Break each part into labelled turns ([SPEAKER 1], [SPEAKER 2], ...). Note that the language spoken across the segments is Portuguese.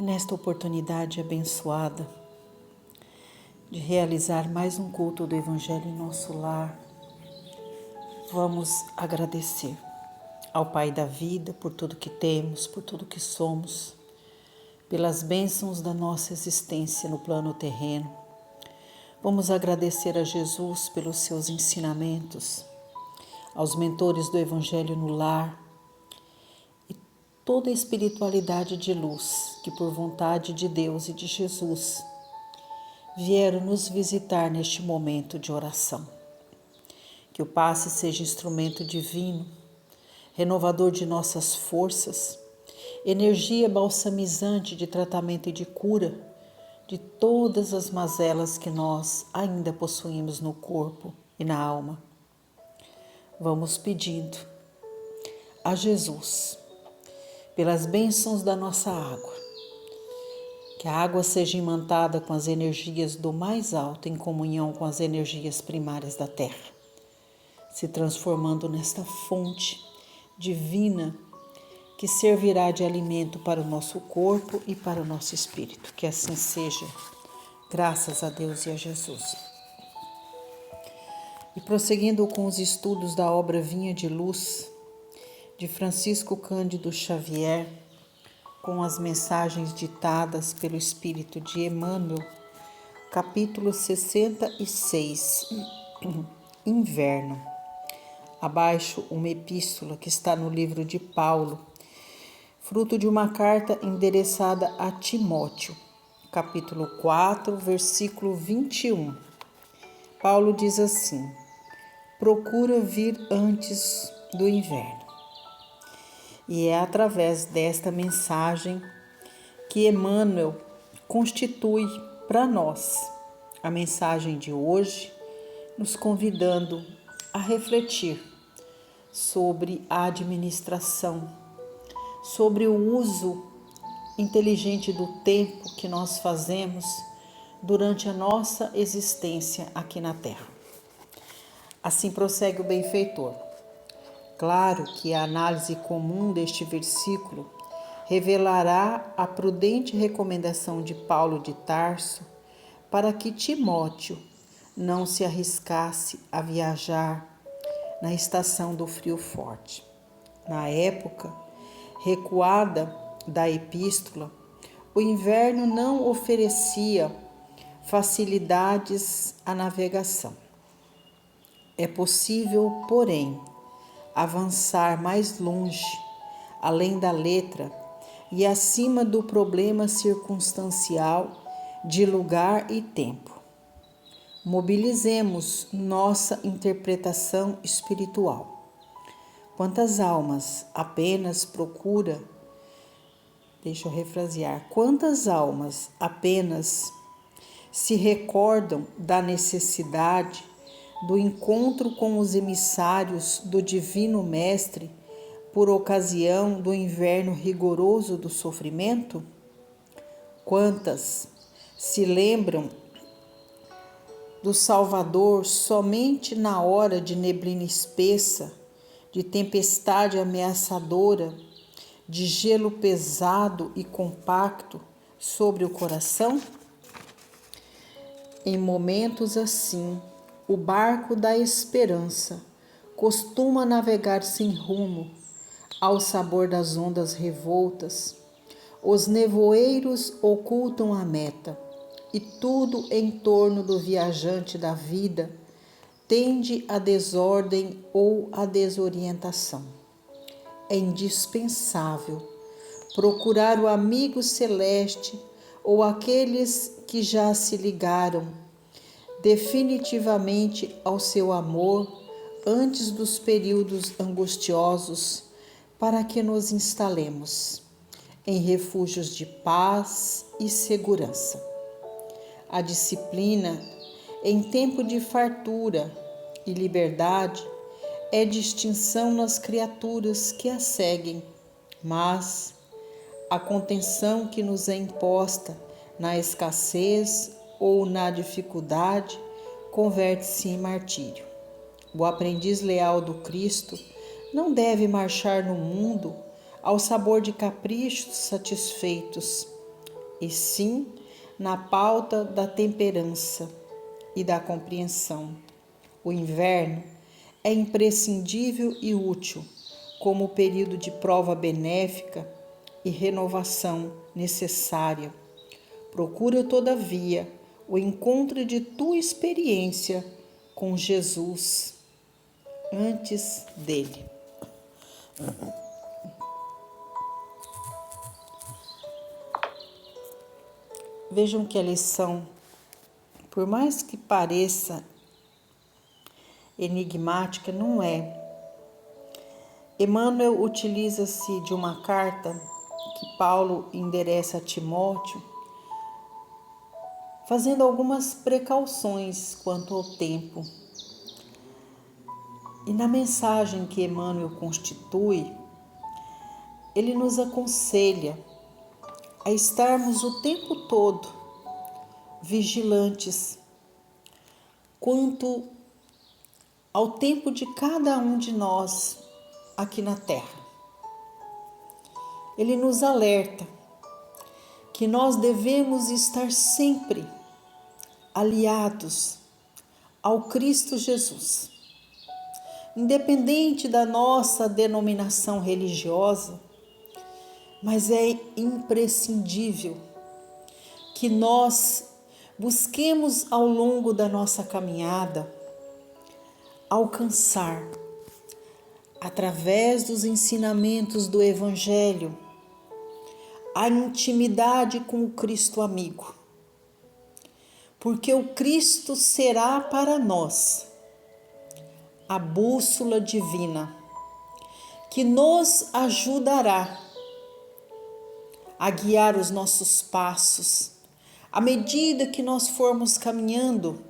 [SPEAKER 1] E nesta oportunidade abençoada de realizar mais um culto do Evangelho em nosso lar, vamos agradecer ao Pai da vida por tudo que temos, por tudo que somos, pelas bênçãos da nossa existência no plano terreno. Vamos agradecer a Jesus pelos seus ensinamentos, aos mentores do Evangelho no lar e toda a espiritualidade de luz que, por vontade de Deus e de Jesus, vieram nos visitar neste momento de oração. Que o passe seja instrumento divino, renovador de nossas forças, energia balsamizante de tratamento e de cura de todas as mazelas que nós ainda possuímos no corpo e na alma. Vamos pedindo a Jesus, pelas bênçãos da nossa água, que a água seja imantada com as energias do mais alto em comunhão com as energias primárias da terra, se transformando nesta fonte divina que servirá de alimento para o nosso corpo e para o nosso espírito. Que assim seja, graças a Deus e a Jesus. E prosseguindo com os estudos da obra Vinha de Luz, de Francisco Cândido Xavier, com as mensagens ditadas pelo Espírito de Emmanuel, capítulo 66, Inverno. Abaixo, uma epístola que está no livro de Paulo, fruto de uma carta endereçada a Timóteo, capítulo 4, versículo 21. Paulo diz assim: procura vir antes do inverno. E é através desta mensagem que Emmanuel constitui para nós a mensagem de hoje, nos convidando a refletir sobre a administração, sobre o uso inteligente do tempo que nós fazemos durante a nossa existência aqui na Terra. Assim prossegue o benfeitor. Claro que a análise comum deste versículo revelará a prudente recomendação de Paulo de Tarso para que Timóteo não se arriscasse a viajar na estação do frio forte. Na época recuada da epístola, o inverno não oferecia facilidades à navegação. É possível, porém, avançar mais longe, além da letra e acima do problema circunstancial de lugar e tempo. Mobilizemos nossa interpretação espiritual. Quantas almas apenas quantas almas apenas se recordam da necessidade do encontro com os emissários do Divino Mestre por ocasião do inverno rigoroso do sofrimento? Quantas se lembram do Salvador somente na hora de neblina espessa, de tempestade ameaçadora, de gelo pesado e compacto sobre o coração? Em momentos assim, o barco da esperança costuma navegar sem rumo, ao sabor das ondas revoltas. Os nevoeiros ocultam a meta, e tudo em torno do viajante da vida tende à desordem ou à desorientação. É indispensável procurar o amigo celeste ou aqueles que já se ligaram definitivamente ao seu amor antes dos períodos angustiosos, para que nos instalemos em refúgios de paz e segurança. A disciplina em tempo de fartura e liberdade é distinção nas criaturas que a seguem, mas a contenção que nos é imposta na escassez ou na dificuldade converte-se em martírio. O aprendiz leal do Cristo não deve marchar no mundo ao sabor de caprichos satisfeitos, e sim na pauta da temperança e da compreensão. O inverno é imprescindível e útil como período de prova benéfica e renovação necessária. Procura, todavia, o encontro de tua experiência com Jesus antes dele. Vejam que a lição, por mais que pareça enigmática, não é. Emmanuel utiliza-se de uma carta que Paulo endereça a Timóteo, fazendo algumas precauções quanto ao tempo. E na mensagem que Emmanuel constitui, ele nos aconselha a estarmos o tempo todo vigilantes quanto ao tempo de cada um de nós aqui na Terra. Ele nos alerta que nós devemos estar sempre aliados ao Cristo Jesus. Independente da nossa denominação religiosa, mas é imprescindível que nós busquemos ao longo da nossa caminhada alcançar, através dos ensinamentos do Evangelho, a intimidade com o Cristo amigo. Porque o Cristo será para nós a bússola divina que nos ajudará a guiar os nossos passos à medida que nós formos caminhando,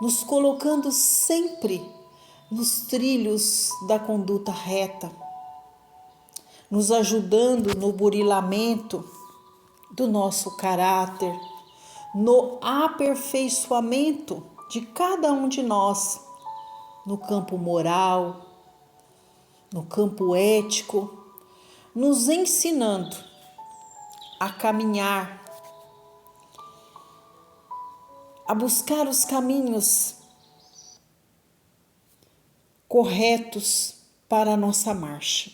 [SPEAKER 1] nos colocando sempre nos trilhos da conduta reta, nos ajudando no burilamento do nosso caráter, no aperfeiçoamento de cada um de nós, no campo moral, no campo ético, nos ensinando a caminhar, a buscar os caminhos corretos para a nossa marcha.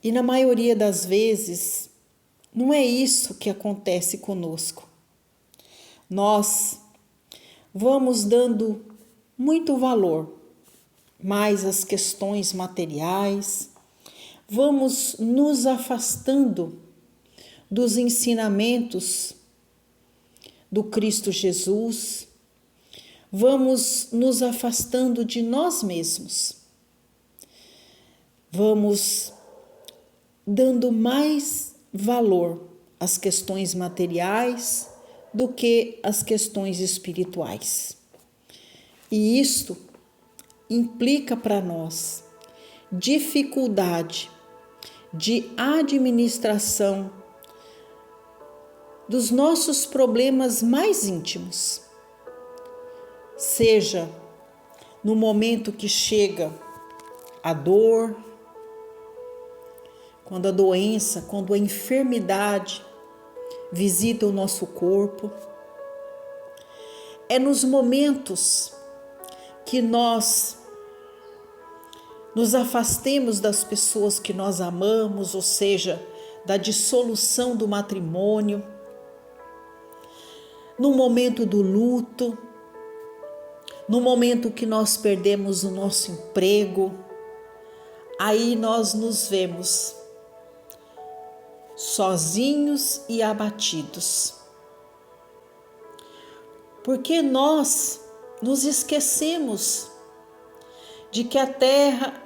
[SPEAKER 1] E na maioria das vezes, não é isso que acontece conosco. Nós vamos dando muito valor mais às questões materiais, vamos nos afastando dos ensinamentos do Cristo Jesus, vamos nos afastando de nós mesmos, vamos dando mais valor às questões materiais do que às questões espirituais. E isto implica para nós dificuldade de administração dos nossos problemas mais íntimos, seja no momento que chega a dor, quando a doença, quando a enfermidade visita o nosso corpo. É nos momentos que nós nos afastemos das pessoas que nós amamos, ou seja, da dissolução do matrimônio, no momento do luto, no momento que nós perdemos o nosso emprego, aí nós nos vemos sozinhos e abatidos. Porque nós nos esquecemos de que a terra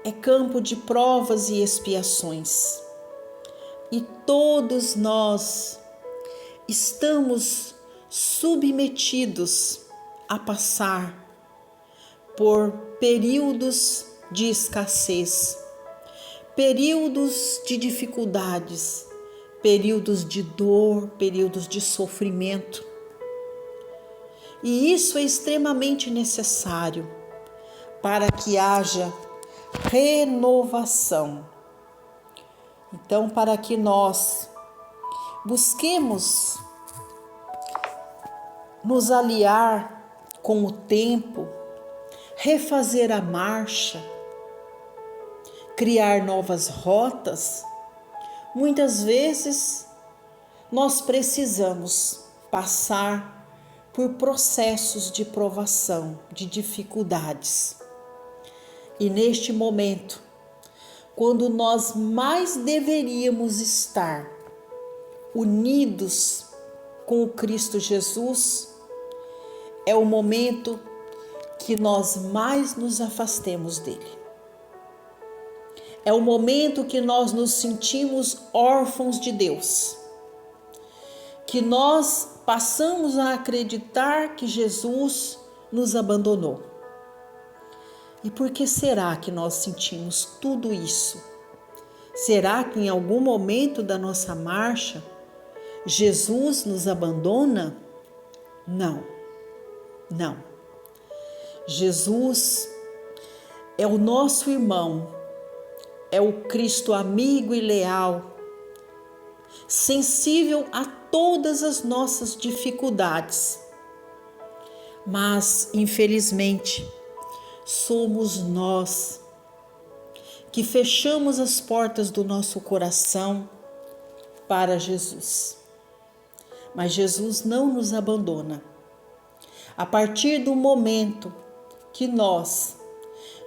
[SPEAKER 1] é campo de provas e expiações. E todos nós estamos submetidos a passar por períodos de escassez, períodos de dificuldades, períodos de dor, períodos de sofrimento. E isso é extremamente necessário para que haja renovação Então, para que nós busquemos nos aliar com o tempo, refazer a marcha, criar novas rotas, muitas vezes nós precisamos passar por processos de provação, de dificuldades. E neste momento, quando nós mais deveríamos estar unidos com o Cristo Jesus, é o momento que nós mais nos afastemos dele. É o momento que nós nos sentimos órfãos de Deus, que nós passamos a acreditar que Jesus nos abandonou. E por que será que nós sentimos tudo isso? Será que em algum momento da nossa marcha, Jesus nos abandona? Não, não. Jesus é o nosso irmão, é o Cristo amigo e leal, sensível a todas as nossas dificuldades. Mas, infelizmente, somos nós que fechamos as portas do nosso coração para Jesus. Mas Jesus não nos abandona. A partir do momento que nós,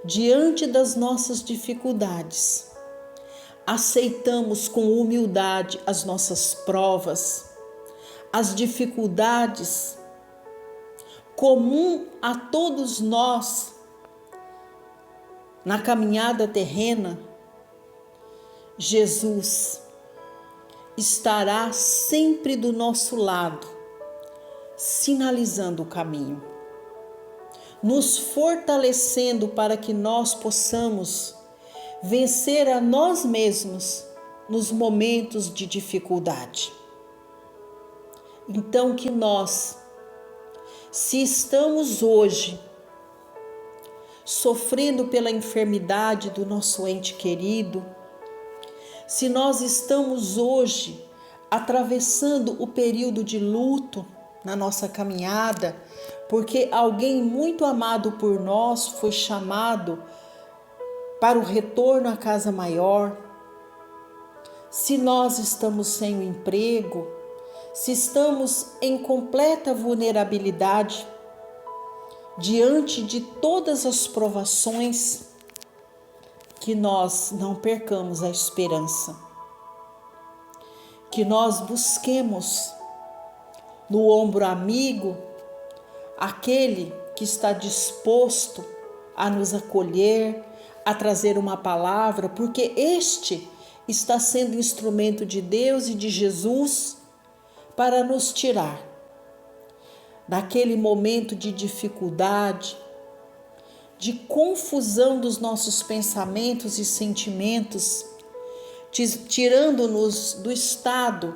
[SPEAKER 1] diante das nossas dificuldades, aceitamos com humildade as nossas provas, as dificuldades comum a todos nós na caminhada terrena, Jesus estará sempre do nosso lado, sinalizando o caminho, nos fortalecendo para que nós possamos vencer a nós mesmos nos momentos de dificuldade. Então que nós, se estamos hoje sofrendo pela enfermidade do nosso ente querido, se nós estamos hoje atravessando o período de luto na nossa caminhada, porque alguém muito amado por nós foi chamado para o retorno à casa maior, se nós estamos sem o emprego, se estamos em completa vulnerabilidade diante de todas as provações, que nós não percamos a esperança, que nós busquemos no ombro amigo aquele que está disposto a nos acolher, a trazer uma palavra, porque este está sendo instrumento de Deus e de Jesus para nos tirar daquele momento de dificuldade, de confusão dos nossos pensamentos e sentimentos, tirando-nos do estado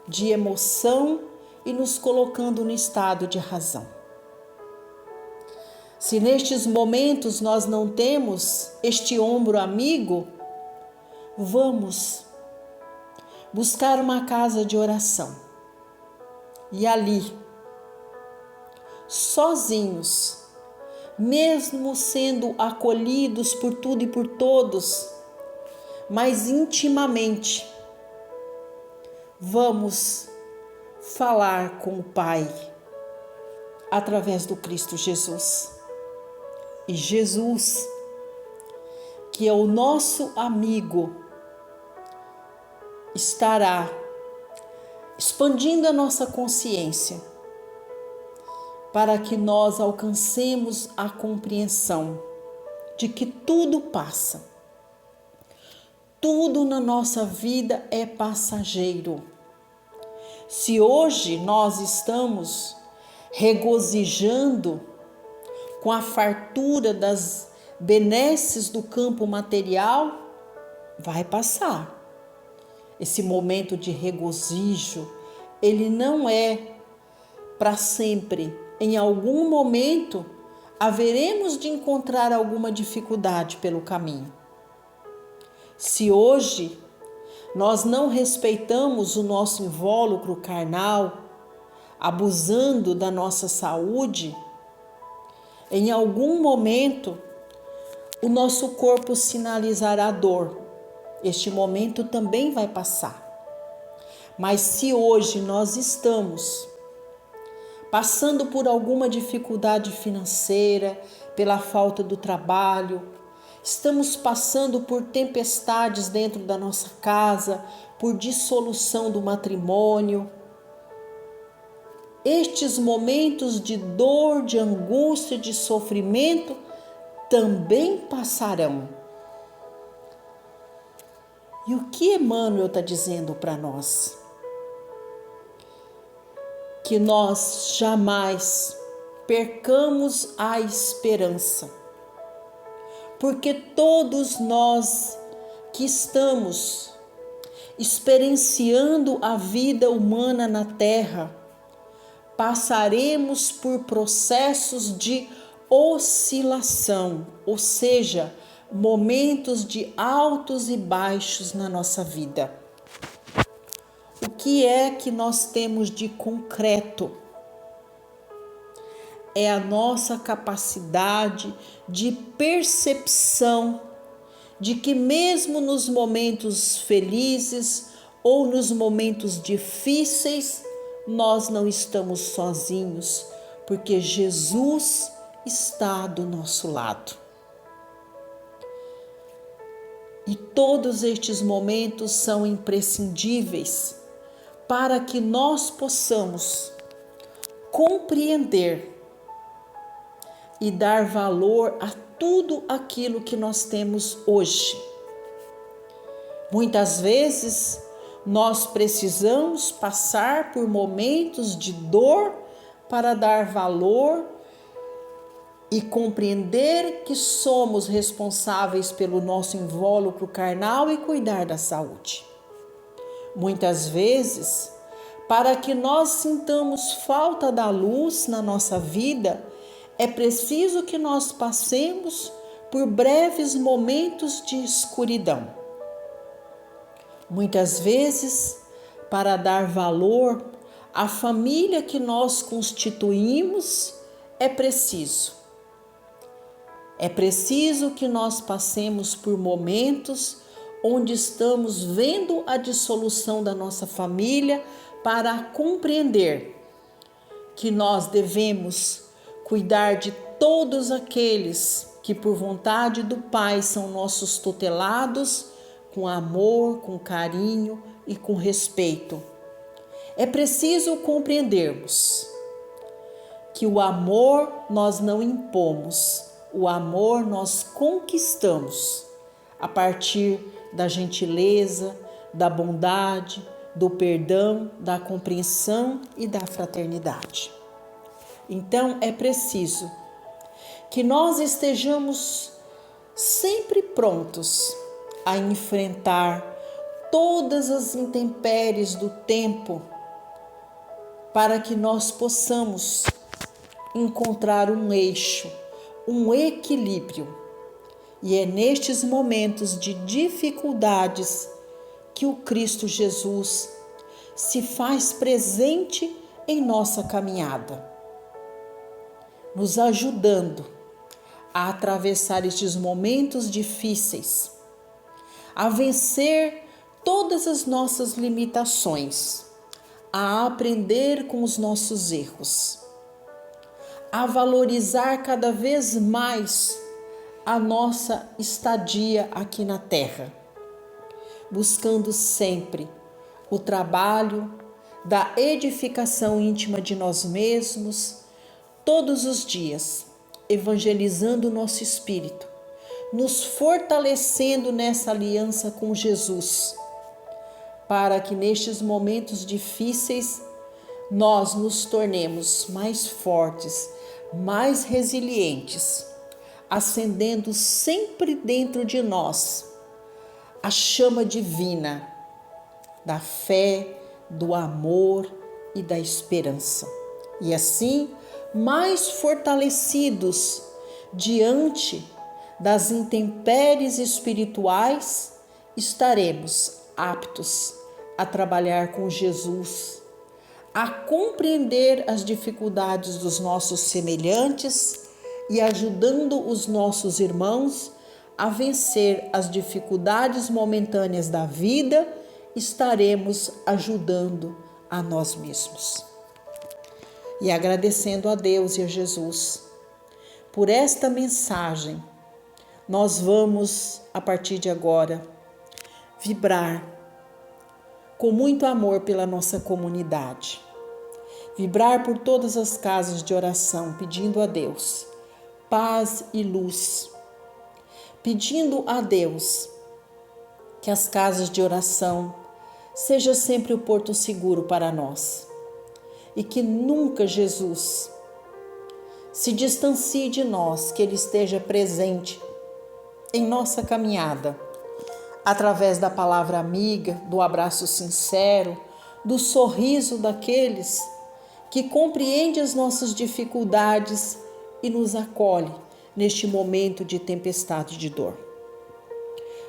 [SPEAKER 1] de emoção e nos colocando no estado de razão. Se nestes momentos nós não temos este ombro amigo, vamos buscar uma casa de oração e ali, sozinhos, mesmo sendo acolhidos por tudo e por todos, mas intimamente, vamos falar com o Pai através do Cristo Jesus. E Jesus, que é o nosso amigo, estará expandindo a nossa consciência para que nós alcancemos a compreensão de que tudo passa. Tudo na nossa vida é passageiro. Se hoje nós estamos regozijando com a fartura das benesses do campo material, vai passar. Esse momento de regozijo, ele não é para sempre. Em algum momento, haveremos de encontrar alguma dificuldade pelo caminho. Se hoje nós não respeitamos o nosso invólucro carnal, abusando da nossa saúde, em algum momento o nosso corpo sinalizará dor. Este momento também vai passar. Mas se hoje nós estamos passando por alguma dificuldade financeira, pela falta do trabalho, estamos passando por tempestades dentro da nossa casa, por dissolução do matrimônio, estes momentos de dor, de angústia, de sofrimento também passarão. E o que Emmanuel está dizendo para nós? Que nós jamais percamos a esperança, porque todos nós que estamos experienciando a vida humana na Terra, passaremos por processos de oscilação, ou seja, momentos de altos e baixos na nossa vida. O que é que nós temos de concreto? É a nossa capacidade de percepção de que mesmo nos momentos felizes ou nos momentos difíceis, nós não estamos sozinhos, porque Jesus está do nosso lado. E todos estes momentos são imprescindíveis para que nós possamos compreender e dar valor a tudo aquilo que nós temos hoje. Muitas vezes nós precisamos passar por momentos de dor para dar valor e compreender que somos responsáveis pelo nosso invólucro carnal e cuidar da saúde. Muitas vezes, para que nós sintamos falta da luz na nossa vida, é preciso que nós passemos por breves momentos de escuridão. Muitas vezes, para dar valor à família que nós constituímos, é preciso que nós passemos por momentos onde estamos vendo a dissolução da nossa família para compreender que nós devemos cuidar de todos aqueles que por vontade do Pai são nossos tutelados, com amor, com carinho e com respeito. É preciso compreendermos que o amor nós não impomos, o amor nós conquistamos a partir da gentileza, da bondade, do perdão, da compreensão e da fraternidade. Então é preciso que nós estejamos sempre prontos a enfrentar todas as intempéries do tempo para que nós possamos encontrar um eixo, um equilíbrio. E é nestes momentos de dificuldades que o Cristo Jesus se faz presente em nossa caminhada, nos ajudando a atravessar estes momentos difíceis, a vencer todas as nossas limitações, a aprender com os nossos erros, a valorizar cada vez mais a nossa estadia aqui na Terra, buscando sempre o trabalho da edificação íntima de nós mesmos, todos os dias, evangelizando o nosso espírito, nos fortalecendo nessa aliança com Jesus, para que nestes momentos difíceis nós nos tornemos mais fortes, mais resilientes, acendendo sempre dentro de nós a chama divina da fé, do amor e da esperança. E assim, mais fortalecidos diante das intempéries espirituais, estaremos aptos a trabalhar com Jesus, a compreender as dificuldades dos nossos semelhantes e ajudando os nossos irmãos a vencer as dificuldades momentâneas da vida, estaremos ajudando a nós mesmos. E agradecendo a Deus e a Jesus por esta mensagem, nós vamos, a partir de agora, vibrar com muito amor pela nossa comunidade. Vibrar por todas as casas de oração, pedindo a Deus paz e luz. Pedindo a Deus que as casas de oração sejam sempre o porto seguro para nós. E que nunca Jesus se distancie de nós, que Ele esteja presente em nossa caminhada, através da palavra amiga, do abraço sincero, do sorriso daqueles que compreendem as nossas dificuldades e nos acolhe neste momento de tempestade de dor.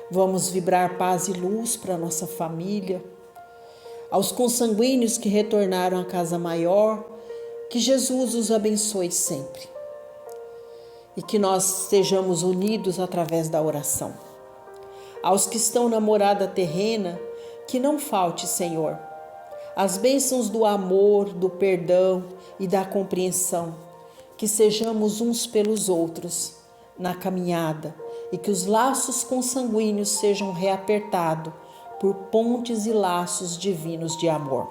[SPEAKER 1] Vamos vibrar paz e luz para nossa família, aos consanguíneos que retornaram à casa maior, que Jesus os abençoe sempre e que nós estejamos unidos através da oração. Aos que estão na morada terrena, que não falte, Senhor, as bênçãos do amor, do perdão e da compreensão, que sejamos uns pelos outros na caminhada e que os laços consanguíneos sejam reapertados por pontes e laços divinos de amor.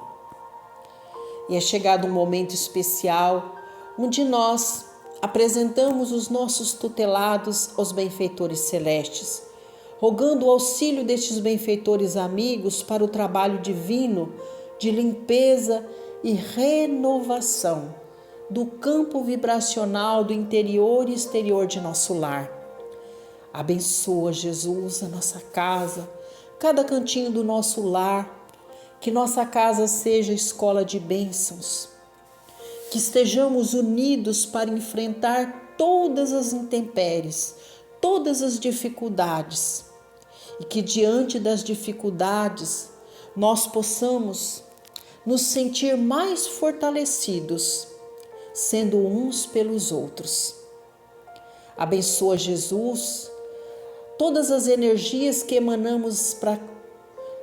[SPEAKER 1] E é chegado um momento especial onde nós apresentamos os nossos tutelados aos benfeitores celestes, rogando o auxílio destes benfeitores amigos para o trabalho divino de limpeza e renovação do campo vibracional do interior e exterior de nosso lar. Abençoa, Jesus, a nossa casa, cada cantinho do nosso lar, que nossa casa seja escola de bênçãos, que estejamos unidos para enfrentar todas as intempéries, todas as dificuldades, e que diante das dificuldades nós possamos nos sentir mais fortalecidos, sendo uns pelos outros. Abençoa, Jesus, todas as energias que emanamos para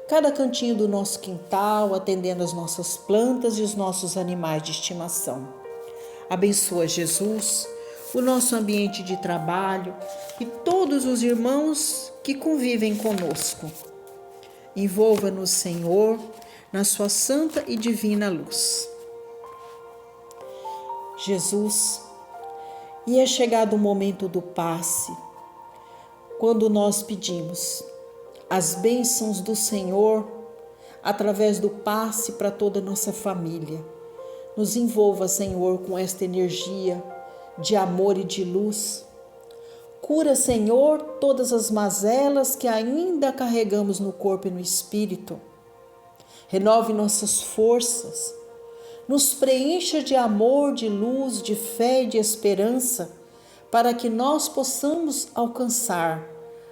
[SPEAKER 1] cada cantinho do nosso quintal, atendendo as nossas plantas e os nossos animais de estimação. Abençoa, Jesus, o nosso ambiente de trabalho e todos os irmãos que convivem conosco. Envolva-nos, Senhor, na sua santa e divina luz. Jesus, e é chegado o momento do passe, quando nós pedimos as bênçãos do Senhor através do passe para toda a nossa família. Nos envolva, Senhor, com esta energia de amor e de luz. Cura, Senhor, todas as mazelas que ainda carregamos no corpo e no espírito. Renove nossas forças. Nos preencha de amor, de luz, de fé e de esperança, para que nós possamos alcançar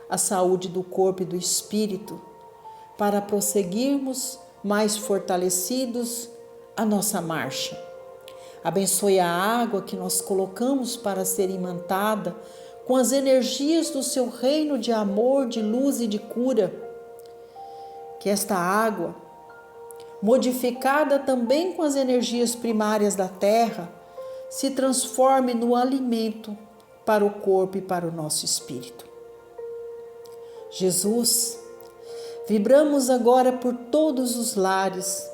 [SPEAKER 1] a saúde do corpo e do espírito, para prosseguirmos mais fortalecidos a nossa marcha. Abençoe a água que nós colocamos para ser imantada com as energias do seu reino de amor, de luz e de cura. Que esta água, modificada também com as energias primárias da terra, se transforme no alimento para o corpo e para o nosso espírito. Jesus, vibramos agora por todos os lares,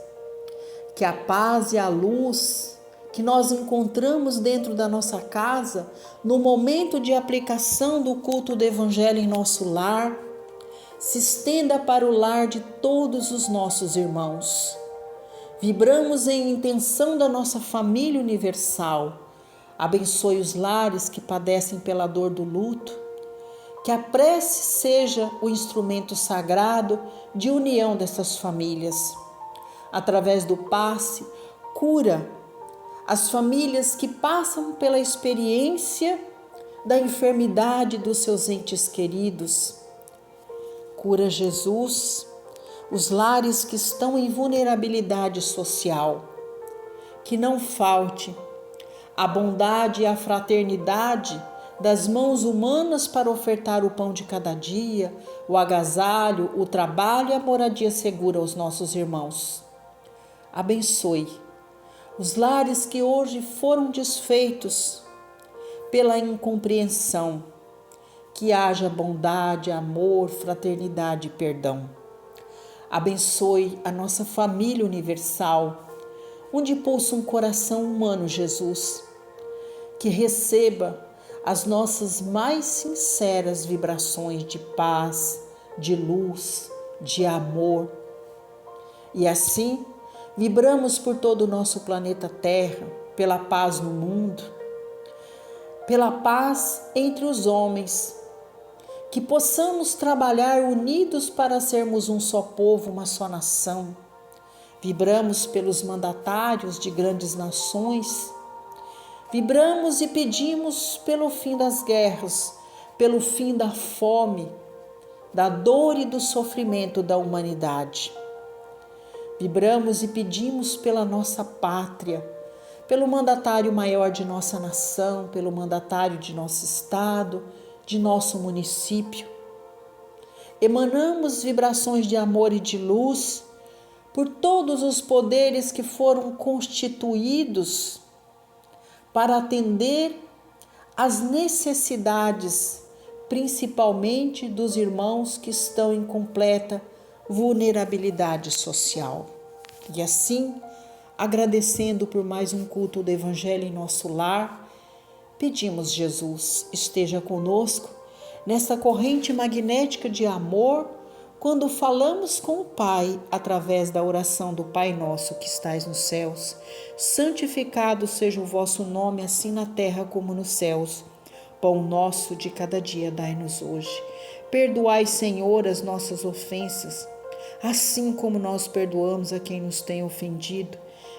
[SPEAKER 1] que a paz e a luz que nós encontramos dentro da nossa casa, no momento de aplicação do culto do Evangelho em nosso lar, se estenda para o lar de todos os nossos irmãos. Vibramos em intenção da nossa família universal. Abençoe os lares que padecem pela dor do luto. Que a prece seja o instrumento sagrado de união dessas famílias. Através do passe, cura as famílias que passam pela experiência da enfermidade dos seus entes queridos. Cura, Jesus, os lares que estão em vulnerabilidade social. Que não falte a bondade e a fraternidade das mãos humanas para ofertar o pão de cada dia, o agasalho, o trabalho e a moradia segura aos nossos irmãos. Abençoe os lares que hoje foram desfeitos pela incompreensão. Que haja bondade, amor, fraternidade e perdão. Abençoe a nossa família universal, onde pulsa um coração humano, Jesus, que receba as nossas mais sinceras vibrações de paz, de luz, de amor. E assim, vibramos por todo o nosso planeta Terra, pela paz no mundo, pela paz entre os homens, que possamos trabalhar unidos para sermos um só povo, uma só nação. Vibramos pelos mandatários de grandes nações, vibramos e pedimos pelo fim das guerras, pelo fim da fome, da dor e do sofrimento da humanidade. Vibramos e pedimos pela nossa pátria, pelo mandatário maior de nossa nação, pelo mandatário de nosso estado, de nosso município. Emanamos vibrações de amor e de luz por todos os poderes que foram constituídos para atender às necessidades, principalmente dos irmãos que estão em completa vulnerabilidade social. E assim, agradecendo por mais um culto do Evangelho em nosso lar, pedimos, Jesus, esteja conosco nessa corrente magnética de amor quando falamos com o Pai através da oração do Pai Nosso que estais nos céus. Santificado seja o vosso nome, assim na terra como nos céus. Pão nosso de cada dia dai-nos hoje. Perdoai, Senhor, as nossas ofensas, assim como nós perdoamos a quem nos tem ofendido,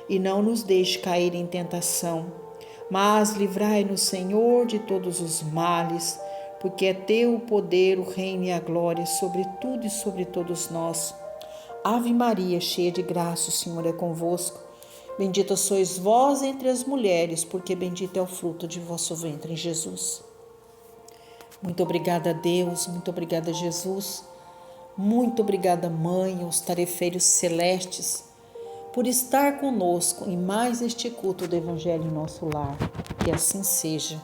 [SPEAKER 1] e não nos deixe cair em tentação, mas livrai-nos, Senhor, de todos os males, porque é teu o poder, o reino e a glória sobre tudo e sobre todos nós. Ave Maria, cheia de graça, o Senhor é convosco. Bendita sois vós entre as mulheres, porque bendito é o fruto de vosso ventre, Jesus. Muito obrigada, Deus, muito obrigada, Jesus. Muito obrigada, Mãe, aos tarefeiros celestes, por estar conosco em mais este culto do Evangelho em nosso lar. Que assim seja.